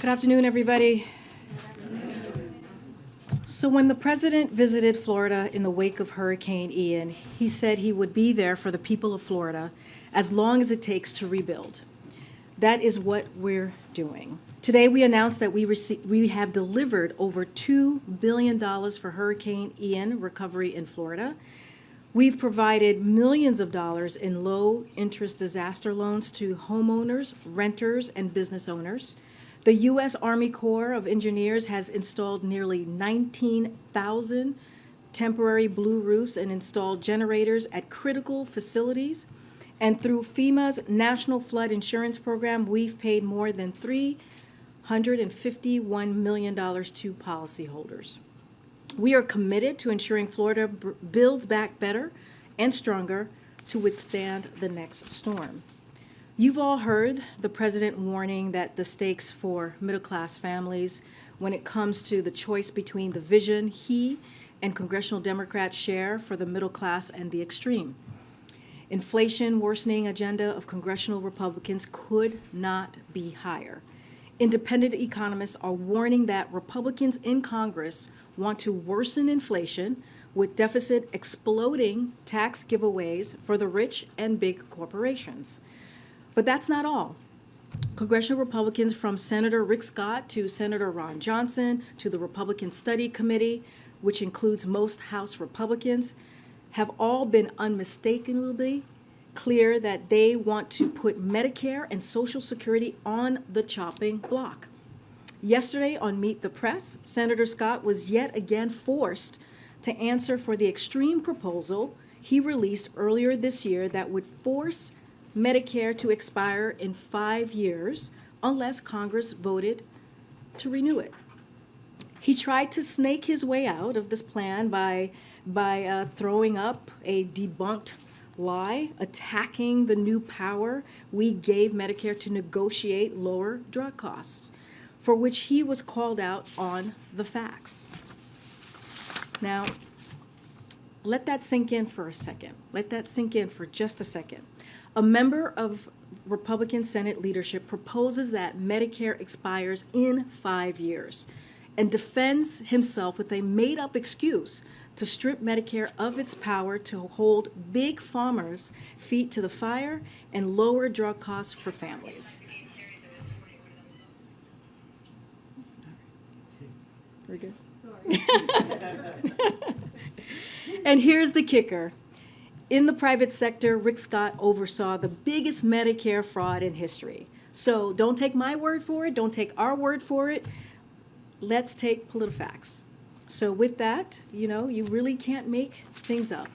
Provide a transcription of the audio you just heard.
Good afternoon, everybody. So when the president visited Florida in the wake of Hurricane Ian, he said he would be there for the people of Florida as long as it takes to rebuild. That is what we're doing. Today we announced that we have delivered over $2 billion for Hurricane Ian recovery in Florida. We've provided millions of dollars in low-interest disaster loans to homeowners, renters, and business owners. The U.S. Army Corps of Engineers has installed nearly 19,000 temporary blue roofs and installed generators at critical facilities. And through FEMA's National Flood Insurance Program, we've paid more than $351 million to policyholders. We are committed to ensuring Florida builds back better and stronger to withstand the next storm. You've all heard the president warning that the stakes for middle-class families when it comes to the choice between the vision he and congressional Democrats share for the middle class and the extreme. Inflation worsening agenda of congressional Republicans could not be higher. Independent economists are warning that Republicans in Congress want to worsen inflation with deficit exploding tax giveaways for the rich and big corporations. But that's not all. Congressional Republicans from Senator Rick Scott to Senator Ron Johnson to the Republican Study Committee, which includes most House Republicans, have all been unmistakably clear that they want to put Medicare and Social Security on the chopping block. Yesterday on Meet the Press, Senator Scott was yet again forced to answer for the extreme proposal he released earlier this year that would force Medicare to expire in 5 years unless Congress voted to renew it. He tried to snake his way out of this plan by throwing up a debunked lie, attacking the new power we gave Medicare to negotiate lower drug costs, for which he was called out on the facts. Now, let that sink in for a second. Let that sink in for just a second. A member of Republican Senate leadership proposes that Medicare expires in 5 years and defends himself with a made-up excuse to strip Medicare of its power to hold big pharma's feet to the fire and lower drug costs for families. Very good. Sorry. And here's the kicker. In the private sector, Rick Scott oversaw the biggest Medicare fraud in history. So don't take my word for it. Don't take our word for it. Let's take PolitiFacts. So with that, you really can't make things up.